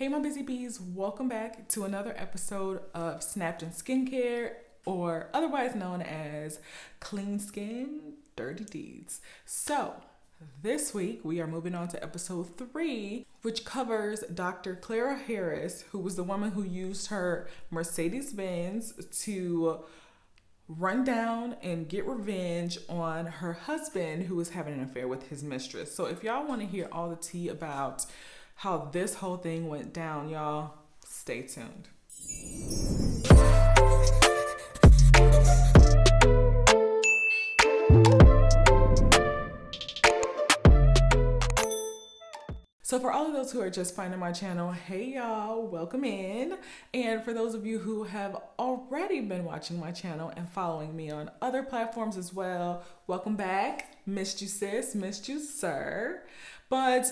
Hey my busy bees, welcome back to another episode of Snapped in Skincare, or otherwise known as Clean Skin, Dirty Deeds. So, this week we are moving on to episode 3, which covers Dr. Clara Harris, who was the woman who used her Mercedes-Benz to run down and get revenge on her husband who was having an affair with his mistress. So if y'all want to hear all the tea about how this whole thing went down, y'all, stay tuned. So for all of those who are just finding my channel, hey y'all, welcome in. And for those of you who have already been watching my channel and following me on other platforms as well, welcome back. Missed you sis, missed you sir. But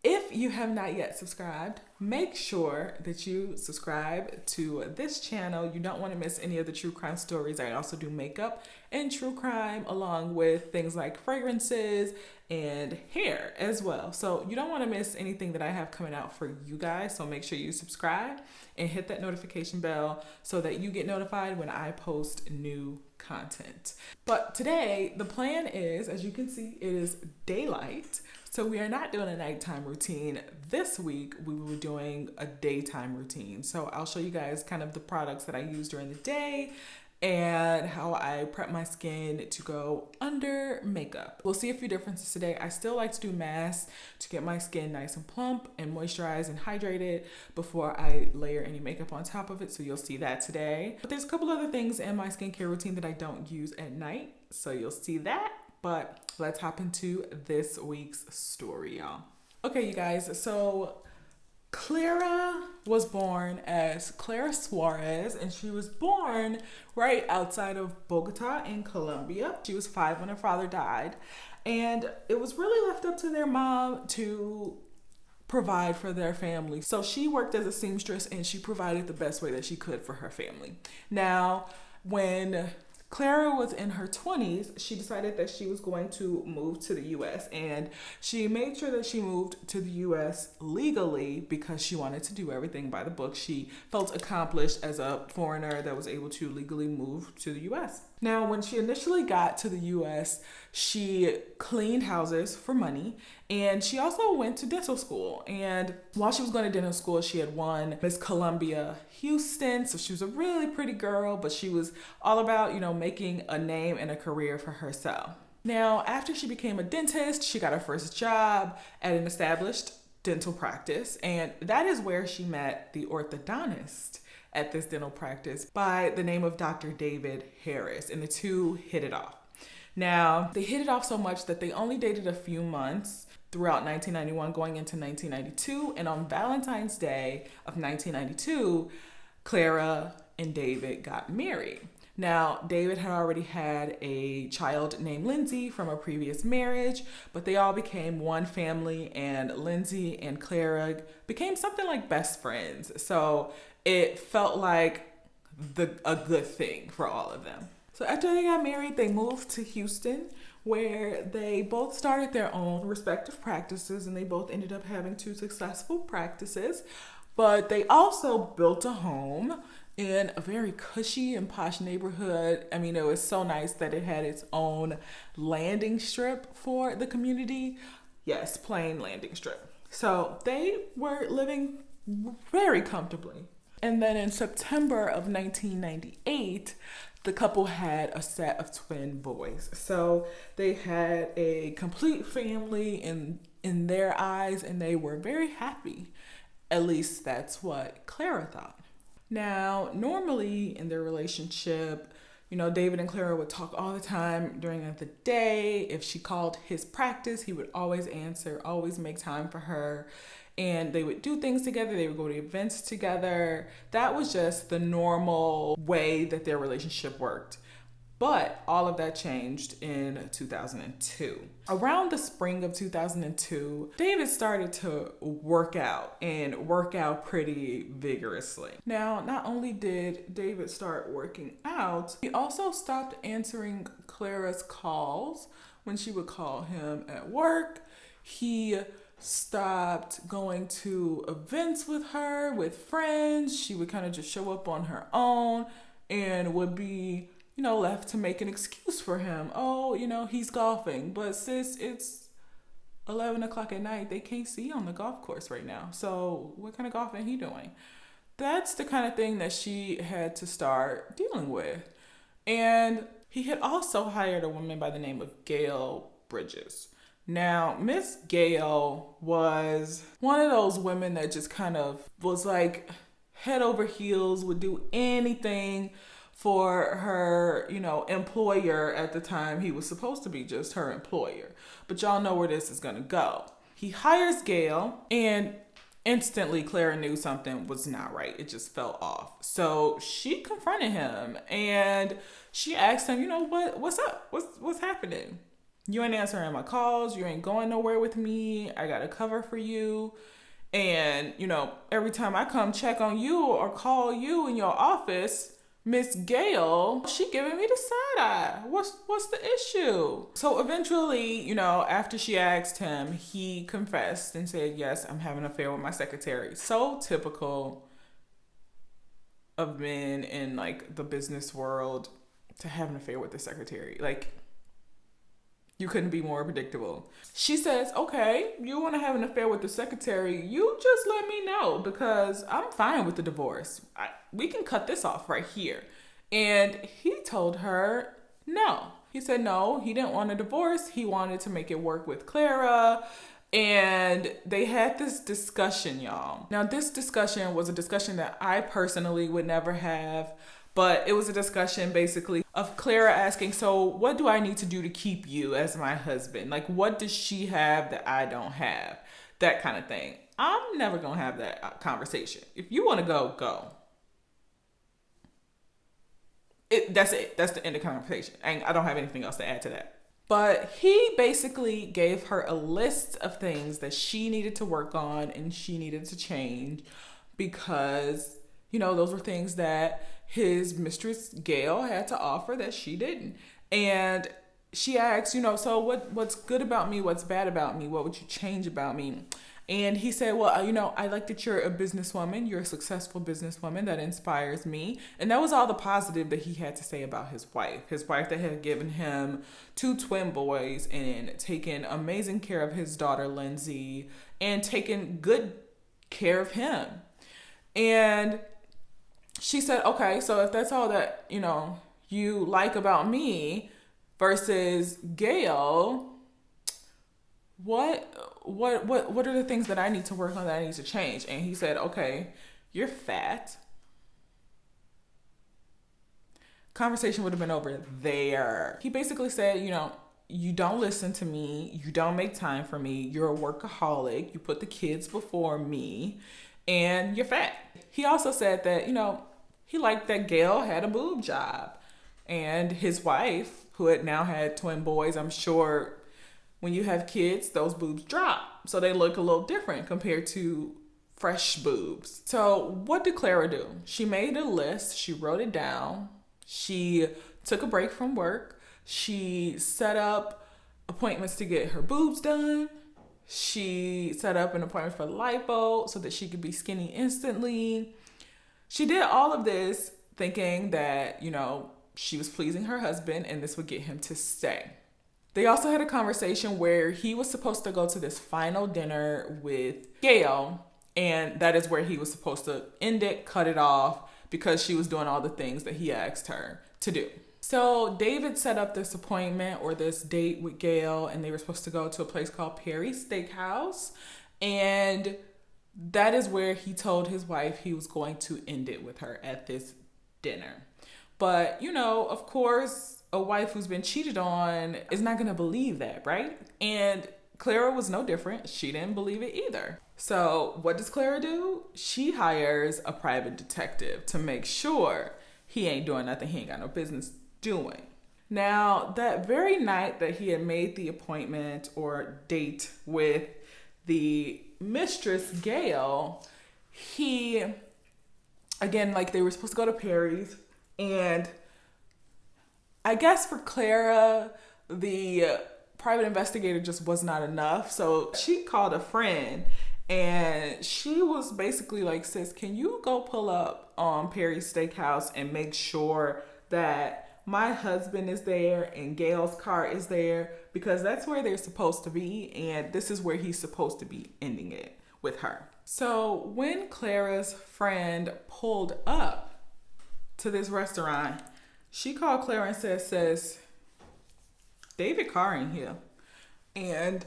if you have not yet subscribed, make sure that you subscribe to this channel. You don't want to miss any of the true crime stories. I also do makeup and true crime, along with things like fragrances and hair as well. So you don't want to miss anything that I have coming out for you guys. So make sure you subscribe and hit that notification bell so that you get notified when I post new content. But today, the plan is, as you can see, it is daylight. So we are not doing a nighttime routine. This week, we were doing a daytime routine. So I'll show you guys kind of the products that I use during the day and how I prep my skin to go under makeup. We'll see a few differences today. I still like to do masks to get my skin nice and plump and moisturized and hydrated before I layer any makeup on top of it. So you'll see that today. But there's a couple other things in my skincare routine that I don't use at night. So you'll see that. But let's hop into this week's story, y'all. Okay, you guys, so Clara was born as Clara Suarez, and she was born right outside of Bogota in Colombia. She was 5 when her father died, and it was really left up to their mom to provide for their family. So she worked as a seamstress, and she provided the best way that she could for her family. Now, when Clara was in her 20s, she decided that she was going to move to the US, and she made sure that she moved to the US legally because she wanted to do everything by the book. She felt accomplished as a foreigner that was able to legally move to the US. Now, when she initially got to the US, she cleaned houses for money, and she also went to dental school. And while she was going to dental school, she had won Miss Columbia Houston. So she was a really pretty girl, but she was all about, making a name and a career for herself. Now, after she became a dentist, she got her first job at an established dental practice, and that is where she met the orthodontist at this dental practice by the name of Dr. David Harris, and the two hit it off. Now, they hit it off so much that they only dated a few months throughout 1991 going into 1992, and on Valentine's Day of 1992, Clara and David got married. Now, David had already had a child named Lindsay from a previous marriage, but they all became one family, and Lindsay and Clara became something like best friends. So it felt like a good thing for all of them. So after they got married, they moved to Houston, where they both started their own respective practices, and they both ended up having 2 successful practices. But they also built a home in a very cushy and posh neighborhood. I mean, it was so nice that it had its own landing strip for the community. Yes, plain landing strip. So they were living very comfortably. And then in September of 1998, the couple had a set of twin boys. So they had a complete family in their eyes, and they were very happy. At least that's what Clara thought. Now, normally in their relationship, David and Clara would talk all the time during the day. If she called his practice, he would always answer, always make time for her. And they would do things together. They would go to events together. That was just the normal way that their relationship worked. But all of that changed in 2002. Around the spring of 2002, David started to work out pretty vigorously. Now, not only did David start working out, he also stopped answering Clara's calls when she would call him at work. He stopped going to events with her, with friends. She would kind of just show up on her own and would be, left to make an excuse for him. Oh, he's golfing. But sis, it's 11 o'clock at night. They can't see on the golf course right now. So what kind of golfing he doing? That's the kind of thing that she had to start dealing with. And he had also hired a woman by the name of Gail Bridges. Now, Miss Gail was one of those women that just kind of was like head over heels, would do anything for her, employer at the time. He was supposed to be just her employer. But y'all know where this is going to go. He hires Gail, and instantly Clara knew something was not right. It just fell off. So she confronted him and she asked him, what's up? What's happening? You ain't answering my calls. You ain't going nowhere with me. I got a cover for you. And, every time I come check on you or call you in your office, Miss Gail, she giving me the side eye. What's the issue? So eventually, after she asked him, he confessed and said, yes, I'm having an affair with my secretary. So typical of men in like the business world to have an affair with the secretary. Like, you couldn't be more predictable. She says, okay, you want to have an affair with the secretary, you just let me know because I'm fine with the divorce. We can cut this off right here. And he told her no. He said no, he didn't want a divorce. He wanted to make it work with Clara. And they had this discussion, y'all. Now, this discussion was a discussion that I personally would never have. But it was a discussion basically of Clara asking, so what do I need to do to keep you as my husband? Like, what does she have that I don't have? That kind of thing. I'm never going to have that conversation. If you want to go, go. That's it. That's the end of the conversation. And I don't have anything else to add to that. But he basically gave her a list of things that she needed to work on and she needed to change because, those were things that his mistress Gail had to offer that she didn't. And she asked, so what's good about me? What's bad about me? What would you change about me? And he said, well, I like that you're a businesswoman. You're a successful businesswoman. That inspires me. And that was all the positive that he had to say about his wife. His wife that had given him 2 twin boys and taken amazing care of his daughter, Lindsay, and taken good care of him. And she said, okay, so if that's all that, you like about me versus Gail, what are the things that I need to work on, that I need to change? And he said, okay, you're fat. Conversation would have been over there. He basically said, you don't listen to me. You don't make time for me. You're a workaholic. You put the kids before me and you're fat. He also said that, he liked that Gail had a boob job. And his wife, who had now had twin boys, I'm sure when you have kids, those boobs drop. So they look a little different compared to fresh boobs. So what did Clara do? She made a list. She wrote it down. She took a break from work. She set up appointments to get her boobs done. She set up an appointment for lipo so that she could be skinny instantly. She did all of this thinking that, she was pleasing her husband and this would get him to stay. They also had a conversation where he was supposed to go to this final dinner with Gail, and that is where he was supposed to end it, cut it off, because she was doing all the things that he asked her to do. So David set up this appointment or this date with Gail, and they were supposed to go to a place called Perry's Steakhouse, and that is where he told his wife he was going to end it with her at this dinner. But, of course, a wife who's been cheated on is not going to believe that, right? And Clara was no different. She didn't believe it either. So what does Clara do? She hires a private detective to make sure he ain't doing nothing he ain't got no business doing. Now, that very night that he had made the appointment or date with the mistress, Gail, he, again, they were supposed to go to Perry's. And I guess for Clara, the private investigator just was not enough. So she called a friend and she was basically like, sis, can you go pull up on Perry's Steakhouse and make sure that my husband is there and Gail's car is there, because that's where they're supposed to be. And this is where he's supposed to be ending it with her. So when Clara's friend pulled up to this restaurant, she called Clara and said, sis, David's car ain't here. And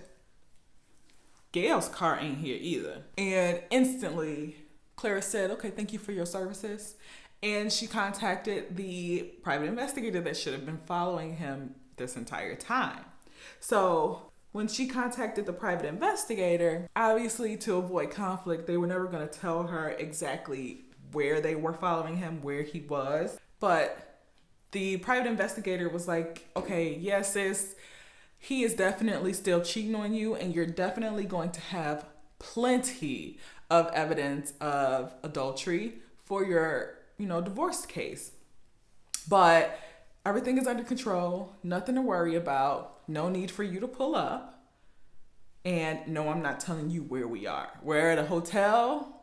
Gail's car ain't here either. And instantly, Clara said, okay, thank you for your services. And she contacted the private investigator that should have been following him this entire time. So when she contacted the private investigator, obviously to avoid conflict, they were never going to tell her exactly where they were following him, where he was. But the private investigator was like, okay, yes, sis, he is definitely still cheating on you, and you're definitely going to have plenty of evidence of adultery for your, divorce case. But everything is under control, nothing to worry about, no need for you to pull up. And no, I'm not telling you where we are. We're at a hotel,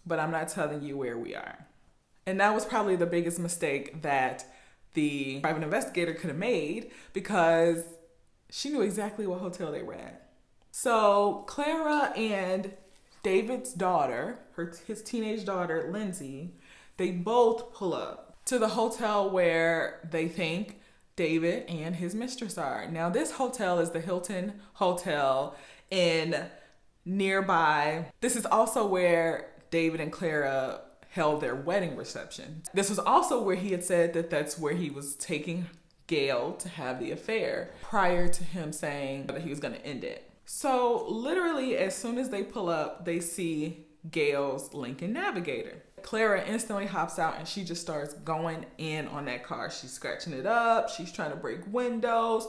but I'm not telling you where we are. And that was probably the biggest mistake that the private investigator could have made, because she knew exactly what hotel they were at. So Clara and David's daughter, his teenage daughter, Lindsay, they both pull up to the hotel where they think David and his mistress are. Now, this hotel is the Hilton Hotel in nearby. This is also where David and Clara held their wedding reception. This was also where he had said that that's where he was taking Gail to have the affair, prior to him saying that he was going to end it. So literally, as soon as they pull up, they see Gail's Lincoln Navigator. Clara instantly hops out and she just starts going in on that car. She's scratching it up. She's trying to break windows.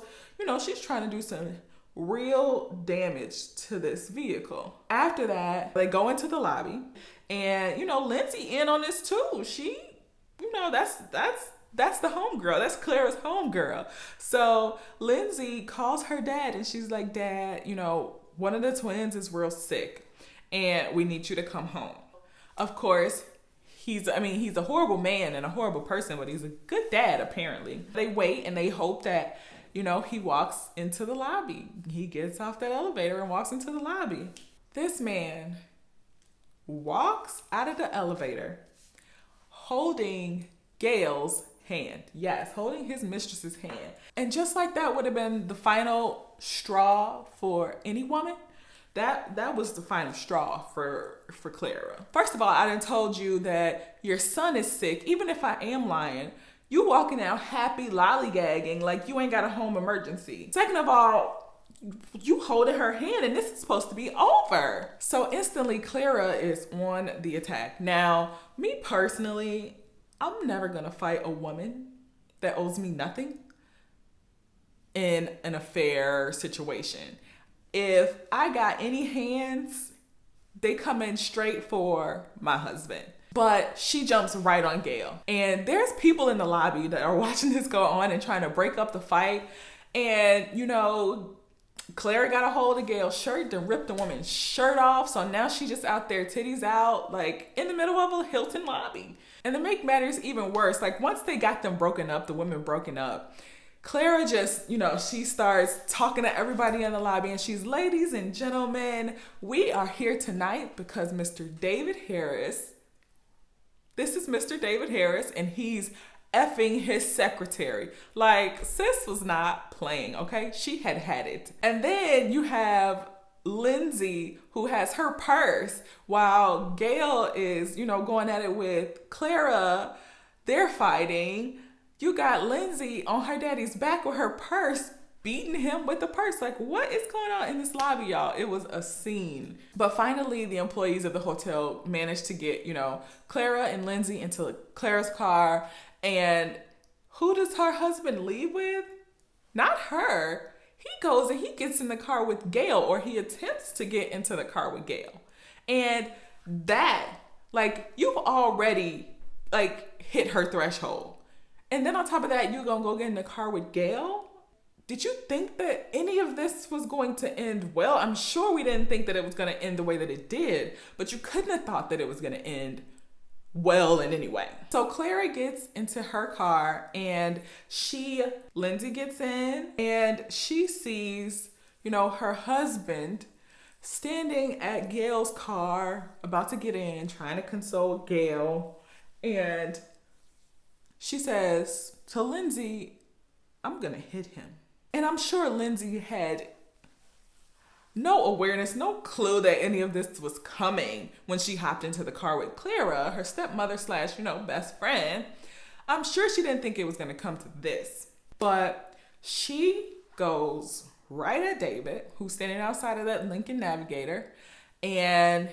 She's trying to do some real damage to this vehicle. After that, they go into the lobby, and Lindsay in on this too. She, that's the homegirl. That's Clara's homegirl. So Lindsay calls her dad and she's like, Dad, one of the twins is real sick and we need you to come home. Of course, he's a horrible man and a horrible person, but he's a good dad, apparently. They wait and they hope that, he walks into the lobby. He gets off that elevator and walks into the lobby. This man walks out of the elevator holding Gail's hand. Yes, holding his mistress's hand. And just like that would have been the final straw for any woman, that was the final straw for Clara. First of all, I done told you that your son is sick. Even if I am lying, you walking out happy lollygagging like you ain't got a home emergency. Second of all, you holding her hand and this is supposed to be over. So instantly Clara is on the attack. Now, me personally, I'm never gonna fight a woman that owes me nothing in an affair situation. If I got any hands, they come in straight for my husband. But she jumps right on Gail. And there's people in the lobby that are watching this go on and trying to break up the fight. And, Clara got a hold of Gail's shirt and ripped the woman's shirt off. So now she's just out there, titties out, like in the middle of a Hilton lobby. And to make matters even worse, like once they got them broken up, the women broken up, Clara just, she starts talking to everybody in the lobby and she's, ladies and gentlemen, we are here tonight because Mr. David Harris, this is Mr. David Harris, and he's effing his secretary. Like, sis was not playing, okay? She had it. And then you have Lindsay, who has her purse, while Gail is, going at it with Clara. They're fighting. You got Lindsay on her daddy's back with her purse, beating him with the purse. Like, what is going on in this lobby, y'all? It was a scene. But finally, the employees of the hotel managed to get, Clara and Lindsay into Clara's car. And who does her husband leave with? Not her. He goes and he gets in the car with Gail, or he attempts to get into the car with Gail. And that, you've already, hit her threshold. And then on top of that, you're going to go get in the car with Gail? did you think that any of this was going to end well? I'm sure we didn't think that it was going to end the way that it did, but you couldn't have thought that it was going to end well in any way. So Clara gets into her car and Lindsay gets in and she sees, her husband standing at Gail's car, about to get in, trying to console Gail. And she says to Lindsay, I'm gonna hit him. And I'm sure Lindsay had no awareness, no clue that any of this was coming when she hopped into the car with Clara, her stepmother slash, best friend. I'm sure she didn't think it was gonna come to this. But she goes right at David, who's standing outside of that Lincoln Navigator, and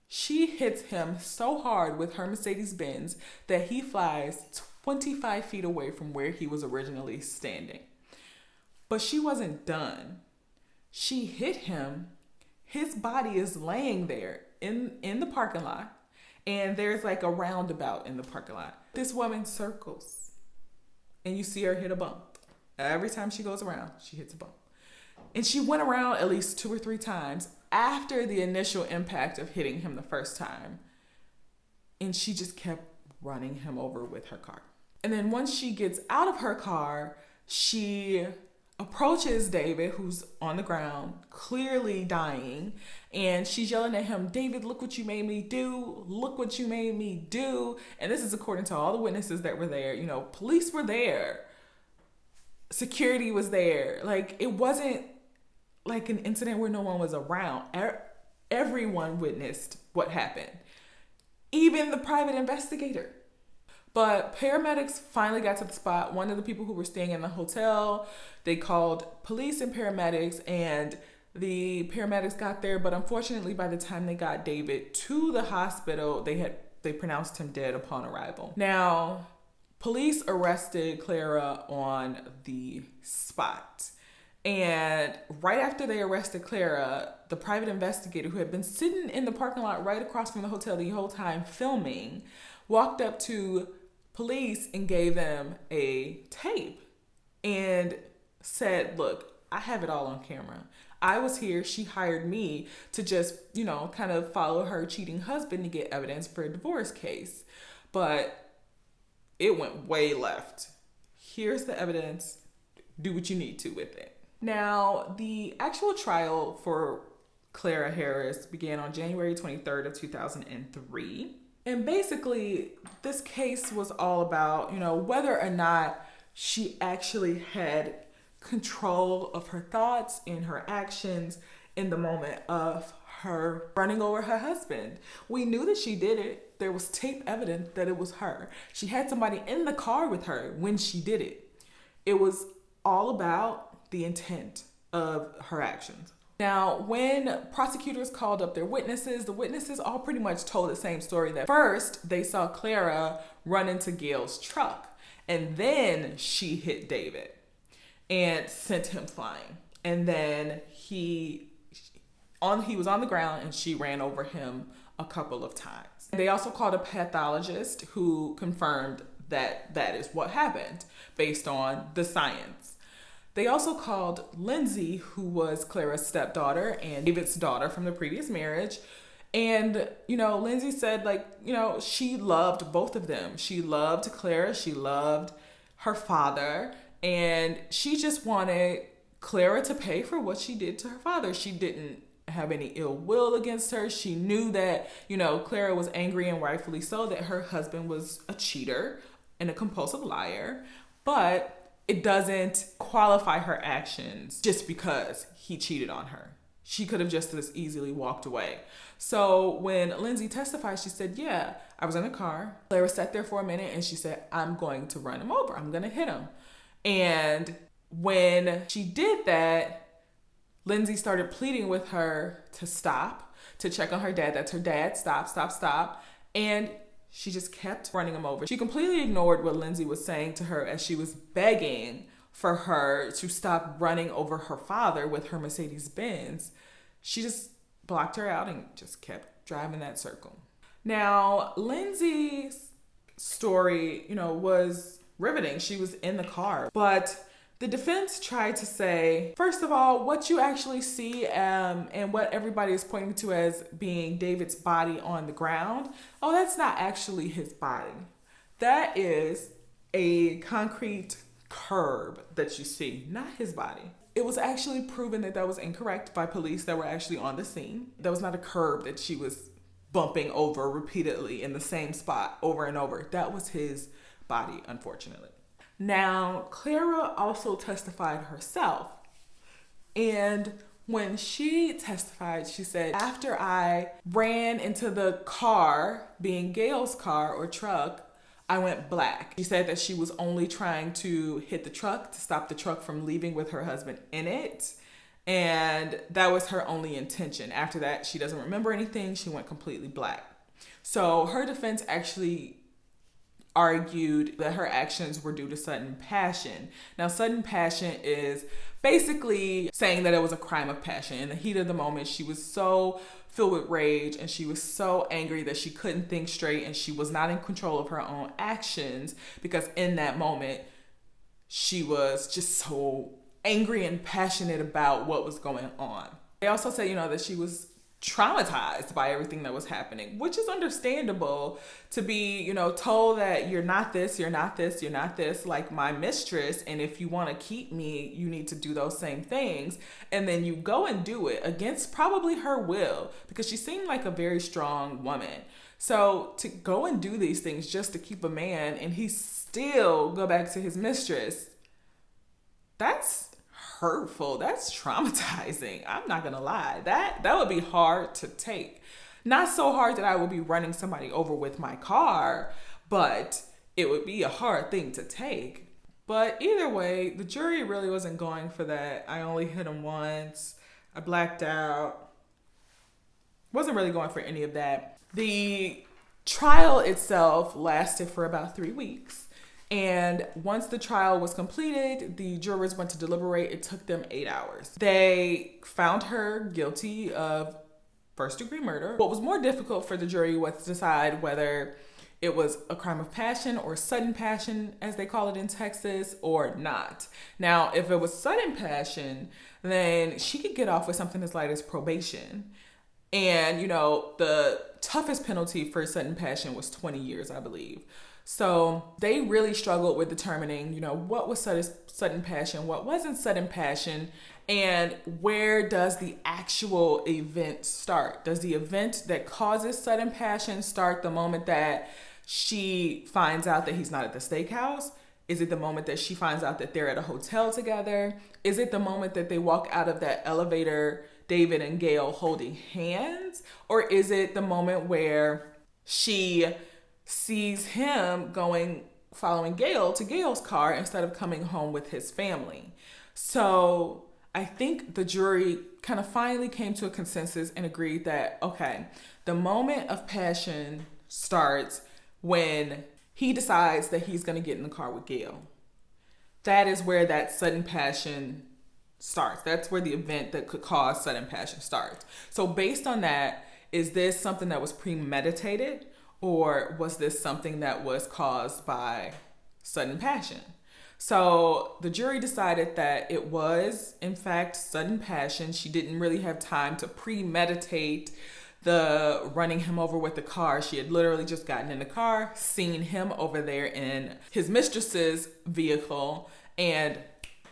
she hits him so hard with her Mercedes-Benz that he flies 25 feet away from where he was originally standing. But she wasn't done. She hit him. His body is laying there in the parking lot, and there's like a roundabout in the parking lot. This woman circles, and you see her hit a bump. Every time she goes around, she hits a bump. And she went around at least 2 or 3 times after the initial impact of hitting him the first time. And she just kept running him over with her car. And then once she gets out of her car, she approaches David, who's on the ground, clearly dying. And she's yelling at him, David, look what you made me do. Look what you made me do. And this is according to all the witnesses that were there. Police were there. Security was there. Like, it wasn't like an incident where no one was around. Everyone witnessed what happened, even the private investigator. But paramedics finally got to the spot. One of the people who were staying in the hotel, they called police and paramedics, and the paramedics got there. But unfortunately, by the time they got David to the hospital, they pronounced him dead upon arrival. Now, police arrested Clara on the spot. And right after they arrested Clara, the private investigator, who had been sitting in the parking lot right across from the hotel the whole time filming, walked up to police and gave them a tape and said, look, I have it all on camera. I was here. She hired me to just, kind of follow her cheating husband to get evidence for a divorce case. But it went way left. Here's the evidence. Do what you need to with it. Now, the actual trial for Clara Harris began on January 23rd of 2003. And basically, this case was all about, whether or not she actually had control of her thoughts and her actions in the moment of her running over her husband. We knew that she did it. There was tape evidence that it was her. She had somebody in the car with her when she did it. It was all about the intent of her actions. Now, when prosecutors called up their witnesses, the witnesses all pretty much told the same story. That first, they saw Clara run into Gail's truck, and then she hit David and sent him flying. And then he was on the ground, and she ran over him a couple of times. They also called a pathologist who confirmed that that is what happened based on the science. They also called Lindsay, who was Clara's stepdaughter and David's daughter from the previous marriage. And, Lindsay said, she loved both of them. She loved Clara. She loved her father. And she just wanted Clara to pay for what she did to her father. She didn't have any ill will against her. She knew that, Clara was angry, and rightfully so, that her husband was a cheater and a compulsive liar. But it doesn't qualify her actions just because he cheated on her. She could have just as easily walked away. So when Lindsay testified, she said, yeah, I was in a car. Clara sat there for a minute and she said, I'm going to run him over. I'm going to hit him. And when she did that, Lindsay started pleading with her to stop, to check on her dad. That's her dad. Stop. And she just kept running him over. She completely ignored what Lindsay was saying to her as she was begging for her to stop running over her father with her Mercedes-Benz. She just blocked her out and just kept driving that circle. Now, Lindsay's story, was riveting. She was in the car, but The defense tried to say, first of all, what you actually see and what everybody is pointing to as being David's body on the ground, oh, that's not actually his body. That is a concrete curb that you see, not his body. It was actually proven that that was incorrect by police that were actually on the scene. That was not a curb that she was bumping over repeatedly in the same spot over and over. That was his body, unfortunately. Now, Clara also testified herself. And when she testified, she said, after I ran into the car, being Gail's car or truck, I went black. She said that she was only trying to hit the truck to stop the truck from leaving with her husband in it. And that was her only intention. After that, she doesn't remember anything. She went completely black. So her defense actually argued that her actions were due to sudden passion. Now, sudden passion is basically saying that it was a crime of passion. In the heat of the moment, she was so filled with rage and she was so angry that she couldn't think straight and she was not in control of her own actions because in that moment, she was just so angry and passionate about what was going on. They also say, that she was traumatized by everything that was happening, which is understandable to be, told that you're not this, you're not this, you're not this, like my mistress. And if you want to keep me, you need to do those same things. And then you go and do it against probably her will because she seemed like a very strong woman. So to go and do these things just to keep a man and he still go back to his mistress, that's hurtful. That's traumatizing. I'm not gonna lie. That would be hard to take. Not so hard that I would be running somebody over with my car, but it would be a hard thing to take. But either way, the jury really wasn't going for that. I only hit him once. I blacked out. Wasn't really going for any of that. The trial itself lasted for about 3 weeks. And once the trial was completed, the jurors went to deliberate. It took them 8 hours. They found her guilty of first-degree murder. What was more difficult for the jury was to decide whether it was a crime of passion or sudden passion, as they call it in Texas, or not. Now, if it was sudden passion, then she could get off with something as light as probation. And, the toughest penalty for sudden passion was 20 years, I believe. So they really struggled with determining, what was sudden passion, what wasn't sudden passion, and where does the actual event start? Does the event that causes sudden passion start the moment that she finds out that he's not at the steakhouse? Is it the moment that she finds out that they're at a hotel together? Is it the moment that they walk out of that elevator, David and Gail holding hands? Or is it the moment where she sees him following Gail to Gail's car instead of coming home with his family? So I think the jury kind of finally came to a consensus and agreed that, okay, the moment of passion starts when he decides that he's going to get in the car with Gail. That is where that sudden passion starts. That's where the event that could cause sudden passion starts. So based on that, is this something that was premeditated? Or was this something that was caused by sudden passion? So the jury decided that it was, in fact, sudden passion. She didn't really have time to premeditate the running him over with the car. She had literally just gotten in the car, seen him over there in his mistress's vehicle, and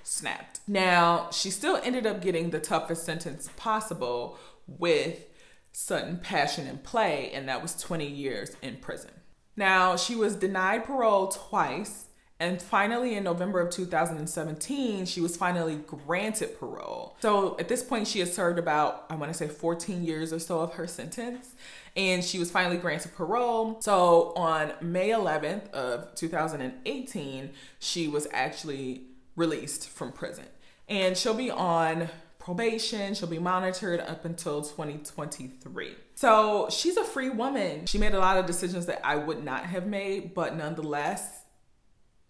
snapped. Now, she still ended up getting the toughest sentence possible with sudden passion in play, and that was 20 years in prison. Now, she was denied parole twice, and finally in November of 2017, she was finally granted parole. So at this point, she had served about, 14 years or so of her sentence, and she was finally granted parole. So on May 11th of 2018, she was actually released from prison. And she'll be on probation. She'll be monitored up until 2023. So she's a free woman. She made a lot of decisions that I would not have made, but nonetheless,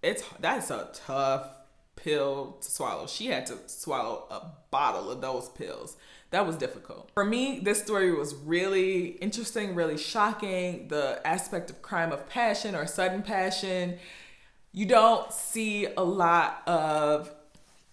that's a tough pill to swallow. She had to swallow a bottle of those pills. That was difficult. For me, this story was really interesting, really shocking. The aspect of crime of passion or sudden passion, you don't see a lot of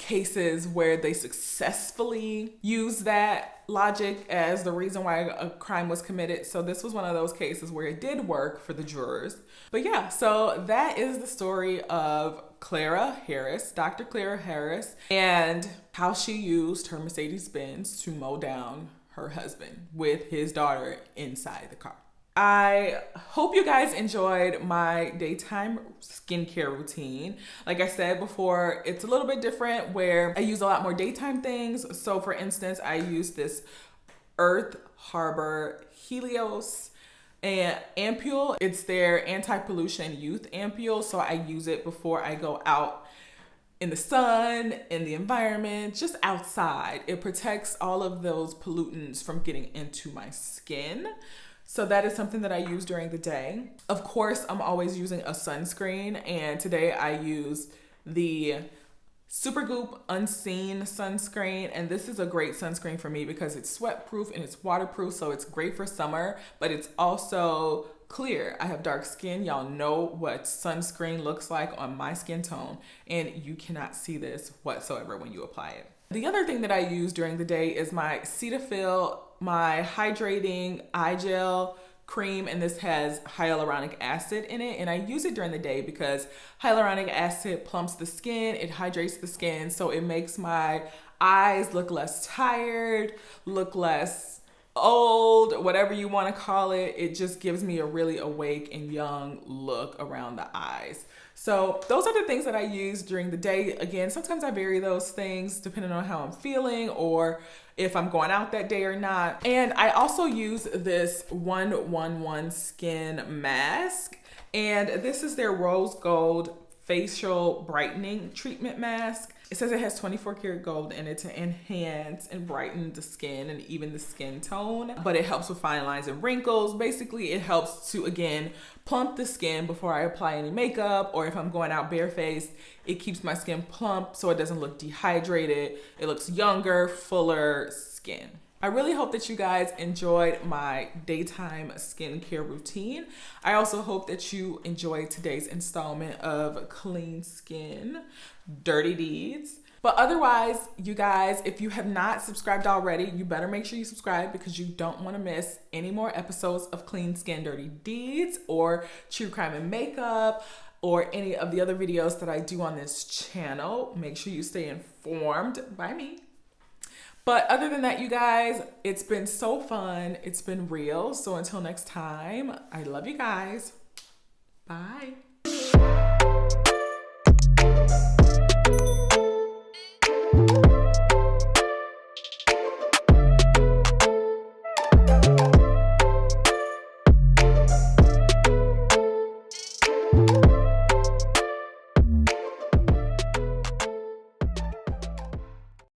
cases where they successfully use that logic as the reason why a crime was committed. So this was one of those cases where it did work for the jurors. But yeah, so that is the story of Clara Harris, Dr. Clara Harris, and how she used her Mercedes-Benz to mow down her husband with his daughter inside the car. I hope you guys enjoyed my daytime skincare routine. Like I said before, it's a little bit different where I use a lot more daytime things. So for instance, I use this Earth Harbor Helios and ampule. It's their anti-pollution youth ampule. So I use it before I go out in the sun, in the environment, just outside. It protects all of those pollutants from getting into my skin. So that is something that I use during the day. Of course, I'm always using a sunscreen, and today I use the Super Goop Unseen sunscreen, and this is a great sunscreen for me because it's sweat proof and it's waterproof, so it's great for summer, but it's also clear. I have dark skin. Y'all know what sunscreen looks like on my skin tone, and you cannot see this whatsoever when you apply it. The other thing that I use during the day is my Cetaphil, my Hydrating Eye Gel Cream, and this has hyaluronic acid in it, and I use it during the day because hyaluronic acid plumps the skin, it hydrates the skin, so it makes my eyes look less tired, look less old, whatever you want to call it. It just gives me a really awake and young look around the eyes. So those are the things that I use during the day. Again, sometimes I vary those things depending on how I'm feeling or if I'm going out that day or not. And I also use this 111 Skin Mask. And this is their Rose Gold Facial Brightening Treatment Mask. It says it has 24 karat gold in it to enhance and brighten the skin and even the skin tone, but it helps with fine lines and wrinkles. Basically, it helps to, again, plump the skin before I apply any makeup, or if I'm going out barefaced, it keeps my skin plump so it doesn't look dehydrated. It looks younger, fuller skin. I really hope that you guys enjoyed my daytime skincare routine. I also hope that you enjoyed today's installment of Clean Skin Dirty Deeds. But otherwise, you guys, if you have not subscribed already, you better make sure you subscribe because you don't want to miss any more episodes of Clean Skin Dirty Deeds or True Crime and Makeup or any of the other videos that I do on this channel. Make sure you stay informed by me. But other than that, you guys, it's been so fun. It's been real. So until next time, I love you guys. Bye.